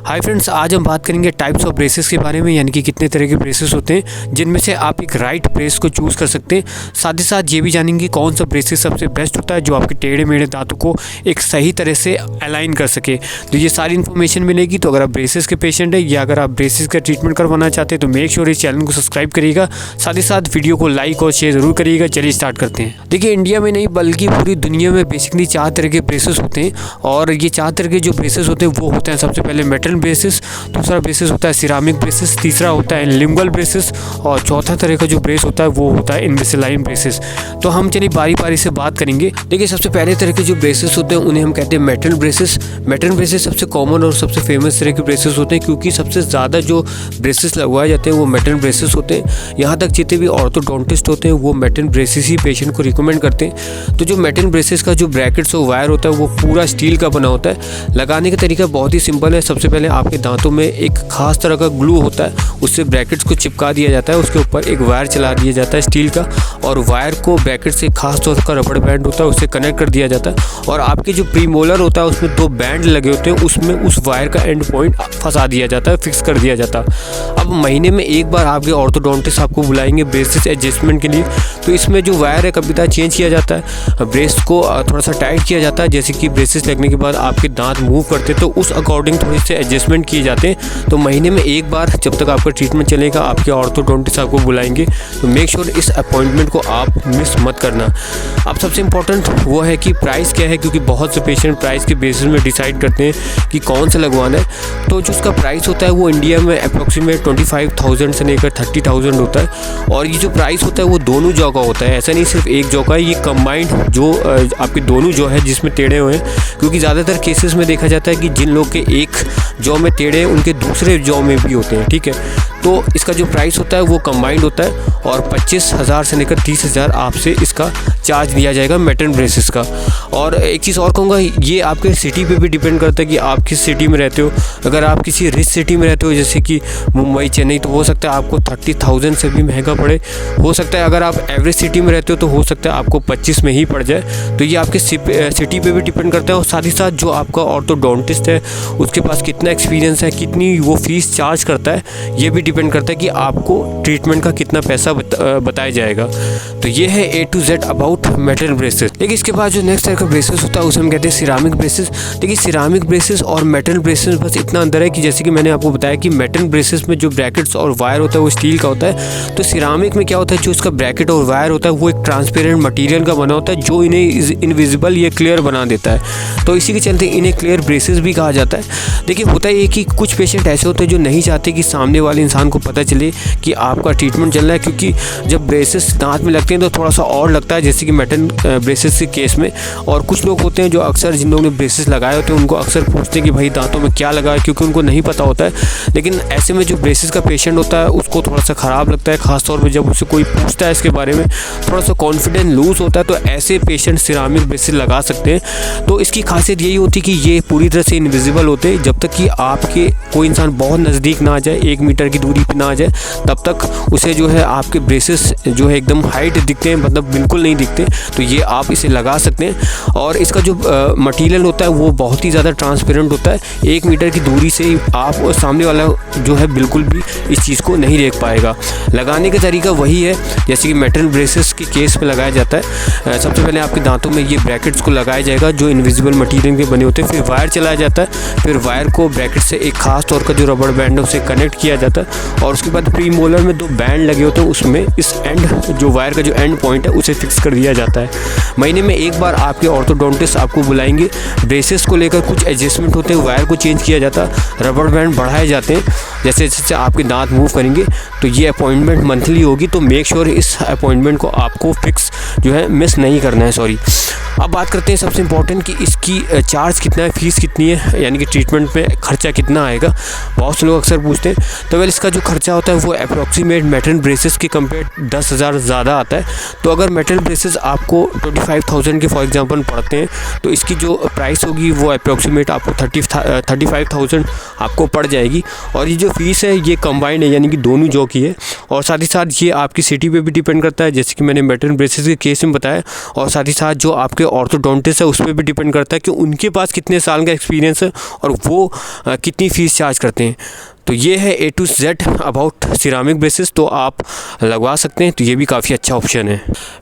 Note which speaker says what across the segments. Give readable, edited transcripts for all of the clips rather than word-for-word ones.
Speaker 1: Hi friends, आज हम बात करेंगे टाइप्स ऑफ ब्रेसेस के बारे में, यानी कि कितने तरह के ब्रेसेस होते हैं जिनमें से आप एक राइट ब्रेस को चूज़ कर सकते हैं। साथ ही साथ ये भी जानेंगे कौन सा ब्रेसेस सबसे बेस्ट होता है जो आपके टेढ़े मेढ़े दांतों को एक सही तरह से अलाइन कर सके। तो ये सारी इन्फॉर्मेशन मिलेगी। तो अगर आप ब्रेसेस के पेशेंट है या अगर आप ब्रेसेस का ट्रीटमेंट करवाना चाहते हैं तो मेक श्योर इस चैनल को सब्सक्राइब करिएगा। साथ ही साथ वीडियो को लाइक और शेयर ज़रूर करिएगा। चलिए स्टार्ट करते हैं। देखिए, इंडिया में नहीं बल्कि पूरी दुनिया में बेसिकली 4 तरह के ब्रेसेस होते हैं और ये 4 तरह के जो ब्रेसेस होते हैं वो होते हैं सबसे पहले मेटल ब्रेसेस, दूसरा ब्रेसेस होता है सिरामिक ब्रेसेस, तीसरा होता है लिंगुअल ब्रेसेस और चौथा तरह का जो ब्रेस होता है वो होता है इनविसालाइन ब्रेसेस। तो हम चलिए बारी बारी से बात करेंगे। देखिए, सबसे पहले तरह के जो ब्रेसेस होते हैं उन्हें हम कहते हैं मेटल ब्रेसेस। मेटल ब्रेसेस सबसे कॉमन और सबसे फेमस तरह के ब्रेसेस होते हैं क्योंकि सबसे ज़्यादा जो ब्रेसेस लगवाए जाते हैं वो मेटल ब्रेसेस होते हैं। यहाँ तक जितने भी ऑर्थोडोंटिस्ट होते हैं वो मेटल ब्रेसेस ही पेशेंट को रिकमेंड करते हैं। तो जो मेटल ब्रेसेस का जो ब्रैकेट्स और वायर होता है वो पूरा स्टील का बना होता है। लगाने का तरीका बहुत ही सिंपल है। सबसे पहले आपके दांतों में एक खास तरह का ग्लू होता है, उससे ब्रैकेट्स को चिपका दिया जाता है। उसके ऊपर एक वायर चला दिया जाता है स्टील का और वायर को ब्रैकेट से खास तौर का रबड़ बैंड होता है उससे कनेक्ट कर दिया जाता है और आपके जो प्रीमोलर होता है उसमें 2 बैंड लगे होते हैं, उसमें उस वायर का एंड पॉइंट फंसा दिया जाता है, फिक्स कर दिया जाता है। अब महीने में एक बार आपके ऑर्थोडोंटिस्ट आपको बुलाएंगे ब्रेसेस एडजस्टमेंट के लिए। तो इसमें जो वायर है कभी चेंज किया जाता है, ब्रेस को थोड़ा सा टाइट किया जाता है। जैसे कि ब्रेसेस लगने के बाद आपके दांत मूव करते हैं तो उस अकॉर्डिंग थोड़े से एडजस्टमेंट किए जाते हैं। तो महीने में एक बार जब तक आपका ट्रीटमेंट चलेगा आपके ऑर्थोडोंटिस्ट आपको बुलाएंगे। तो मेक श्योर इस अपॉइंटमेंट को आप मिस मत करना। अब सबसे इम्पोर्टेंट वो है कि प्राइस क्या है, क्योंकि बहुत से पेशेंट प्राइस के बेसिस में डिसाइड करते हैं कि कौन सा लगवाना है। तो जो उसका प्राइस होता है वो इंडिया में अप्रॉक्सीमेट 25,000 से लेकर 30,000 होता है और ये जो प्राइस होता है वो दोनों जॉ का होता है, ऐसा नहीं सिर्फ एक जॉ का है। ये कंबाइंड जो आपके दोनों जॉ है जिसमें टेढ़े हुए हैं, क्योंकि ज़्यादातर केसेस में देखा जाता है कि जिन लोग के एक जॉ में टेढ़े हैं उनके दूसरे जॉ में भी होते हैं, ठीक है। तो इसका जो प्राइस होता है वो कंबाइंड होता है और 25,000 से लेकर 30,000 आपसे इसका चार्ज लिया जाएगा मेटल ब्रेसेस का। और एक चीज़ और कहूँगा, ये आपके सिटी पे भी डिपेंड करता है कि आप किस सिटी में रहते हो। अगर आप किसी रिच सिटी में रहते हो जैसे कि मुंबई, चेन्नई, तो हो सकता है आपको 30,000 से भी महंगा पड़े। हो सकता है अगर आप एवरेज सिटी में रहते हो तो हो सकता है आपको 25 में ही पड़ जाए। तो ये आपके सिटी पे भी डिपेंड करता है और साथ ही साथ जो आपका ऑर्थोडोंटिस्ट है उसके पास कितना एक्सपीरियंस है, कितनी वो फीस चार्ज करता है, ये भी डिपेंड करता है कि आपको ट्रीटमेंट का कितना पैसा बताया जाएगा। तो ये है A to Z about metal braces. देखिए, इसके बाद जो नेक्स्ट तरह का ब्रेसेस होता है उसे हम कहते हैं सिरामिक ब्रेसेस। देखिए, सिरामिक ब्रेसेस और मेटल ब्रेसेस बस इतना अंदर है कि जैसे कि मैंने आपको बताया कि मेटल ब्रेसेस में जो ब्रैकेट्स और वायर होता है वो स्टील का होता है। तो सिरामिक में क्या होता है, जो इसका ब्रैकेट और वायर होता है वो एक ट्रांसपेरेंट मटीरियल का बना होता है जो इन्हें इनविजिबल या क्लियर बना देता है। तो इसी के चलते इन्हें क्लियर ब्रेसेस भी कहा जाता है। देखिए, होता है कि कुछ पेशेंट ऐसे होते हैं जो नहीं चाहते कि सामने वाले इंसान को पता चले कि आपका ट्रीटमेंट चल रहा है, क्योंकि जब ब्रेसेस दांत में लगते हैं तो थोड़ा सा और लगता है जैसे कि मेटल ब्रेसेस के केस में। और कुछ लोग होते हैं जो अक्सर जिन लोगों ने ब्रेसेस लगाए होते हैं उनको अक्सर पूछते हैं कि भाई दांतों में क्या लगा है, क्योंकि उनको नहीं पता होता है। लेकिन ऐसे में जो ब्रेसेस का पेशेंट होता है उसको थोड़ा सा ख़राब लगता है, खासतौर पर जब उससे कोई पूछता है इसके बारे में, थोड़ा सा कॉन्फिडेंस लूज होता है। तो ऐसे पेशेंट सिरामिक ब्रेसेस लगा सकते हैं। तो इसकी खासियत यही होती है कि ये पूरी तरह से इनविजिबल होते हैं। जब तक कि आपके कोई इंसान बहुत नज़दीक ना आ जाए, 1 मीटर की दूरी पर ना आ जाए, तब तक उसे जो है आपके ब्रेसेस जो है एकदम हाइट दिखते हैं, मतलब बिल्कुल नहीं दिखते। तो ये आप इसे लगा सकते हैं और इसका जो मटेरियल होता है वो बहुत ही ज़्यादा ट्रांसपेरेंट होता है। 1 मीटर की दूरी से आप सामने वाला जो है बिल्कुल भी इस चीज़ को नहीं देख पाएगा। लगाने का तरीका वही है जैसे कि मेटल ब्रेसेस के केस में लगाया जाता है। सबसे पहले आपके दांतों में ये ब्रैकेट्स को लगाया जाएगा जो इनविजिबल मटेरियल के बने होते हैं, फिर वायर चलाया जाता है, फिर वायर को ब्रैकेट से एक खास तौर का जो रबड़ बैंड है उसे कनेक्ट किया जाता है और उसके बाद प्रीमोलर में 2 बैंड लगे होते हैं, उसमें इस एंड जो वायर का जो एंड पॉइंट है उसे फिक्स कर दिया जाता है। महीने में एक बार आपके ऑर्थोडोंटिस्ट आपको बुलाएंगे। ब्रेसेस को लेकर कुछ एडजस्टमेंट होते हैं, वायर को चेंज किया जाता है, रबड़ बैंड बढ़ाए जाते हैं जैसे जैसे आपके दांत मूव करेंगे। तो ये अपॉइंटमेंट मंथली होगी। तो मेक श्योर इस अपॉइंटमेंट को आपको फिक्स जो है मिस नहीं करना है। सॉरी, अब बात करते हैं सबसे इम्पोर्टेंट कि इसकी चार्ज कितना है, फ़ीस कितनी है, यानी कि ट्रीटमेंट में खर्चा कितना आएगा। बहुत से लोग अक्सर पूछते हैं। तो वेल, इसका जो खर्चा होता है वो अप्रॉक्सीमेट मेटल ब्रेसेस के कंपेयर 10,000 ज़्यादा आता है। तो अगर मेटल ब्रेसेस आपको 25,000 के फॉर एग्जांपल पड़ते हैं तो इसकी जो प्राइस होगी वो अप्रॉक्सीमेट आपको 35,000 आपको पड़ जाएगी। और ये जो फ़ीस है ये कंबाइंड है, यानी कि दोनों जॉ की है। और साथ ही साथ ये आपकी सिटी पे भी डिपेंड करता है, जैसे कि मैंने मेटल ब्रेसेस के केस में बताया। और साथ ही साथ जो आपके ऑर्थोडोंटिस्ट है उस पर भी डिपेंड करता है कि उनके पास कितने साल का एक्सपीरियंस है और वो कितनी फ़ीस चार्ज करते हैं। तो ये है A to Z about ceramic braces, तो आप लगवा सकते हैं, तो ये भी काफ़ी अच्छा ऑप्शन है।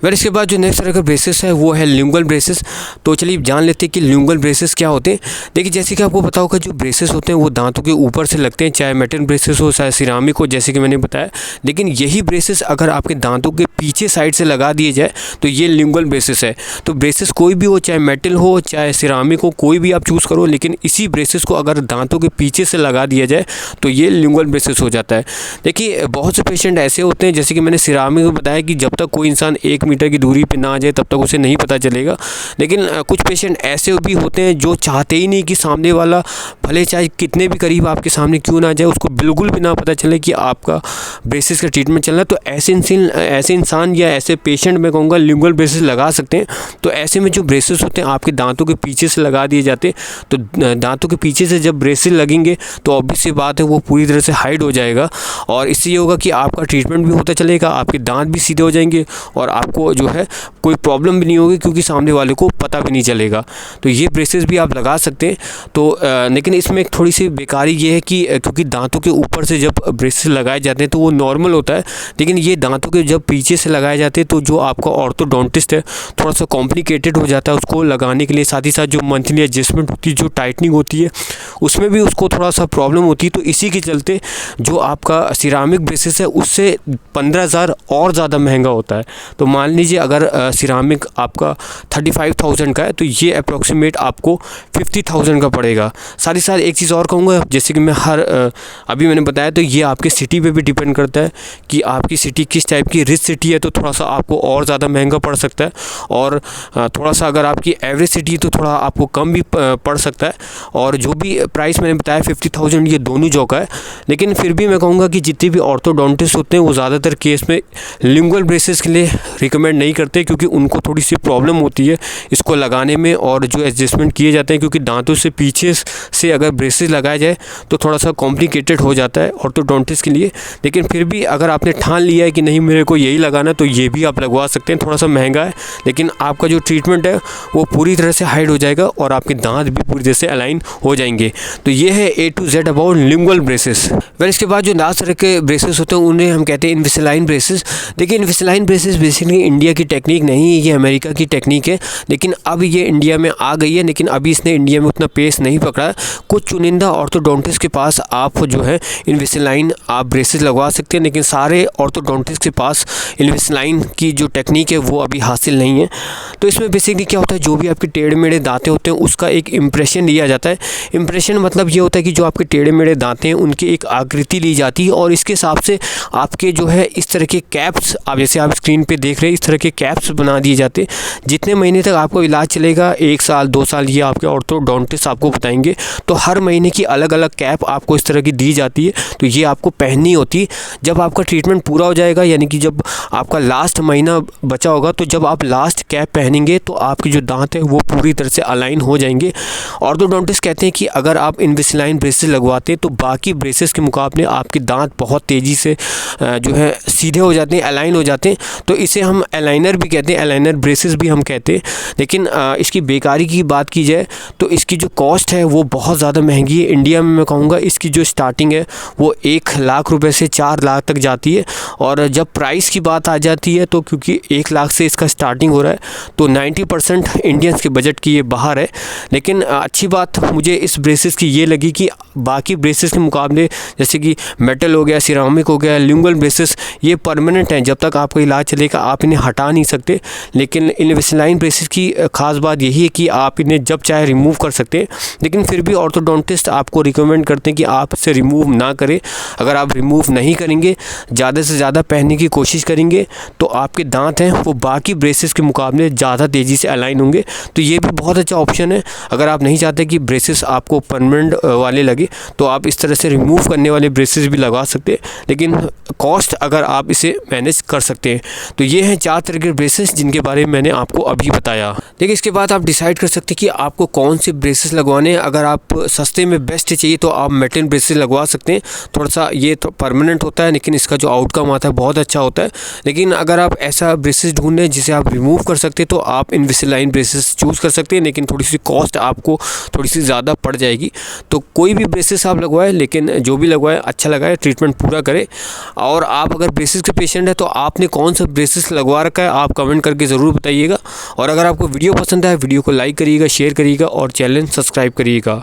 Speaker 1: फिर इसके बाद जो नेक्स्ट तरह का ब्रेसेस है वो है लिंगुअल ब्रेसेस। तो चलिए जान लेते हैं कि लिंगुअल ब्रेसेस क्या होते हैं। देखिए जैसे कि आपको पता होगा जो ब्रेसेस होते हैं वो दांतों के ऊपर से लगते हैं, चाहे मेटल ब्रेसेस हो चाहे सिरामिक हो, जैसे कि मैंने बताया। लेकिन यही ब्रेसेस अगर आपके दांतों के पीछे साइड से लगा दिए जाए तो ये लिंगुअल ब्रेसेस है। तो ब्रेसेस कोई भी हो, चाहे मेटल हो चाहे सिरामिक हो, कोई भी आप चूज़ करो, लेकिन इसी ब्रेसेस को अगर दांतों के पीछे से लगा दिया जाए तो ये लिंगुअल ब्रेसेस हो जाता है। देखिए बहुत से पेशेंट ऐसे होते हैं, जैसे कि मैंने सिरामिक में बताया कि जब तक कोई इंसान 1 मीटर की दूरी पे ना आ जाए तब तक उसे नहीं पता चलेगा। लेकिन कुछ पेशेंट ऐसे भी होते हैं जो चाहते ही नहीं कि सामने वाला भले चाहे कितने भी करीब आपके सामने क्यों ना जाए, उसको बिल्कुल भी ना पता चले कि आपका ब्रेसेस का ट्रीटमेंट चल रहा है। तो ऐसे इंसान या ऐसे पेशेंट मैं कहूँगा लिंगुअल ब्रेसेस लगा सकते हैं। तो ऐसे में जो ब्रेसेस होते हैं आपके दांतों के पीछे से लगा दिए जाते हैं। तो दांतों के पीछे से जब ब्रेसेस लगेंगे तो ऑब्वियस सी बात है वो पूरी तरह से हाइड हो जाएगा, और इससे ये होगा कि आपका ट्रीटमेंट भी होता चलेगा, आपके दांत भी सीधे हो जाएंगे और आपको जो है कोई प्रॉब्लम भी नहीं होगी, क्योंकि सामने वाले को पता भी नहीं चलेगा। तो ये ब्रेसेस भी आप लगा सकते हैं। तो लेकिन इसमें एक थोड़ी सी बेकारी ये है कि क्योंकि दांतों के ऊपर से जब ब्रेसेस लगाए जाते हैं तो वो नॉर्मल होता है, लेकिन ये दांतों के जब पीछे से लगाए जाते हैं तो जो आपका ऑर्थोडोंटिस्ट है थोड़ा सा कॉम्प्लिकेटेड हो जाता है उसको लगाने के लिए। साथ ही साथ जो मंथली एडजस्टमेंट होती है, जो टाइटनिंग होती है, उसमें भी उसको थोड़ा सा प्रॉब्लम होती है। तो इसी के चलते जो आपका सिरामिक ब्रेसेस है उससे 15,000 और ज़्यादा महंगा होता है। तो मान लीजिए अगर सिरामिक आपका 35,000 का है तो ये अप्रॉक्सीमेट आपको 50,000 का पड़ेगा। साथ ही साथ एक चीज़ और कहूँगा, जैसे कि मैं अभी मैंने बताया, तो ये आपके सिटी पे भी डिपेंड करता है कि आपकी सिटी किस टाइप की रिच सिटी है, तो थोड़ा सा आपको और ज़्यादा महंगा पड़ सकता है। और थोड़ा सा अगर आपकी एवरेज सिटी है तो थोड़ा आपको कम भी पड़ सकता है। और जो भी प्राइस मैंने बताया 50,000 ये दोनों जॉ का है। लेकिन फिर भी मैं कहूँगा कि जितने भी ऑर्थोडोंटिस्ट होते हैं वो ज़्यादातर केस में लिंगुअल ब्रेसेस के लिए रिकमेंड नहीं करते, क्योंकि उनको थोड़ी सी प्रॉब्लम होती है इसको लगाने में और जो एडजस्टमेंट किए जाते हैं, क्योंकि दांतों से पीछे से अगर ब्रेसेस लगाया जाए तो थोड़ा सा कॉम्प्लिकेटेड हो जाता है ऑर्थोडोंटिस्ट के लिए। लेकिन फिर भी अगर आपने ठान लिया है कि नहीं मेरे को यही लगाना, तो ये भी आप लगवा सकते हैं। थोड़ा सा महंगा है लेकिन आपका जो ट्रीटमेंट है वो पूरी तरह से हाइड हो जाएगा और आपके दांत भी पूरी तरह से अलाइन हो जाएंगे। तो ये है A to Z about lingual braces. फिर इसके बाद जो लास्ट तरह के ब्रेसेस होते हैं उन्हें हम कहते हैं इनविसालाइन ब्रेसेस। देखिए इनविसालाइन ब्रेसेस बेसिकली इंडिया की टेक्निक नहीं है, ये अमेरिका की टेक्निक है, लेकिन अब ये इंडिया में आ गई है। लेकिन अभी इसने इंडिया में उतना पेस नहीं पकड़ा है। कुछ चुनिंदा ऑर्थोडोंटिस्ट के पास आप जो है इनविसालाइन आप ब्रेसेस लगवा सकते हैं, लेकिन सारे ऑर्थोडोंटिस्ट के पास इनविसालाइन की जो टेक्निक है वो अभी हासिल नहीं है। तो इसमें बेसिकली क्या होता है, जो भी आपके टेढ़े मेढ़े दांतें होते हैं उसका एक इम्प्रेशन लिया जाता है। इम्प्रेशन मतलब ये होता है कि जो आपके टेढ़े मेढ़े दांतें हैं उनकी एक आकृति ली जाती है और इसके हिसाब से आपके जो है इस तरह के कैप्स, आप जैसे आप स्क्रीन पे देख रहे हैं, इस तरह के कैप्स बना दिए जाते हैं। जितने महीने तक आपको इलाज चलेगा, 1 साल 2 साल, ये आपके ऑर्थोडोंटिस्ट आपको बताएंगे। तो हर महीने की अलग अलग कैप आपको इस तरह की दी जाती है, तो ये आपको पहननी होती है। जब आपका ट्रीटमेंट पूरा हो जाएगा, यानी कि जब आपका लास्ट महीना बचा होगा, तो जब आप लास्ट कैप पहनेंगे तो आपके जो दांत है वो पूरी तरह से अलाइन हो जाएंगे। ऑर्थोडोंटिस्ट कहते हैं कि अगर आप इनविसालाइन ब्रेसेस लगवाते हैं तो बाकी ब्रेसेस के मुकाबले आपके दांत बहुत तेज़ी से जो है सीधे हो जाते हैं, अलाइन हो जाते हैं। तो इसे हम अलाइनर भी कहते हैं, अलाइनर ब्रेसेस भी हम कहते हैं। लेकिन इसकी बेकारी की बात की जाए तो इसकी जो कॉस्ट है वो बहुत ज़्यादा महंगी है। इंडिया में मैं कहूँगा इसकी जो स्टार्टिंग है वो 1 लाख रुपए से 4 लाख तक जाती है। और जब प्राइस की बात आ जाती है तो क्योंकि 1 लाख से इसका स्टार्टिंग हो रहा है तो 90% इंडियंस के बजट की ये बाहर है। लेकिन अच्छी बात मुझे इस ब्रेसेस की ये लगी कि बाकी ब्रेसेस के मुकाबले, जैसे कि मेटल हो गया, सिरामिक हो गया, लिंगुअल ब्रेसेस, ये परमानेंट हैं। जब तक आपका इलाज चलेगा आप इन्हें हटा नहीं सकते। लेकिन इनविसालाइन ब्रेसेस की ख़ास बात यही है कि आप इन्हें जब चाहे रिमूव कर सकते हैं। लेकिन फिर भी ऑर्थोडोंटिस्ट आपको रिकमेंड करते हैं कि आप इसे रिमूव ना करें। अगर आप रिमूव नहीं करेंगे, ज़्यादा से ज़्यादा पहनने की कोशिश करेंगे, तो आपके दांत हैं वो बाकी ब्रेसेस के मुकाबले ज़्यादा तेज़ी से अलाइन होंगे। तो ये भी बहुत अच्छा ऑप्शन है। अगर आप नहीं चाहते कि ब्रेसेस आपको परमानेंट वाले लगे तो आप इस तरह से रिमूव करने वाले ब्रेसेस भी लगवा सकते हैं, लेकिन कॉस्ट अगर आप इसे मैनेज कर सकते हैं। तो ये हैं 4 तरह के ब्रेसेस जिनके बारे में मैंने आपको अभी बताया। देखिए इसके बाद आप डिसाइड कर सकते हैं कि आपको कौन से ब्रेसेस लगवाने हैं। अगर आप सस्ते में बेस्ट चाहिए तो आप मेटल ब्रेसेस लगवा सकते हैं। थोड़ा सा ये तो परमानेंट होता है, लेकिन इसका जो आउटकम आता है बहुत अच्छा होता है। लेकिन अगर आप ऐसा ब्रेसेस ढूंढ रहे हैं जिसे आप रिमूव कर सकते हैं तो आप इनविसालाइन ब्रेसेस चूज़ कर सकते हैं, लेकिन थोड़ी सी कॉस्ट आपको थोड़ी सी ज़्यादा पड़ जाएगी। तो कोई भी ब्रेसेस आप लगवाएं, लेकिन जो भी लगवाएं अच्छा लगाए, ट्रीटमेंट पूरा करें। और आप अगर ब्रेसेस के पेशेंट हैं तो आपने कौन सा ब्रेसेस लगवा रखा है आप कमेंट करके ज़रूर बताइएगा। और अगर आपको वीडियो पसंद आए वीडियो को लाइक करिएगा, शेयर करिएगा और चैनल सब्सक्राइब करिएगा।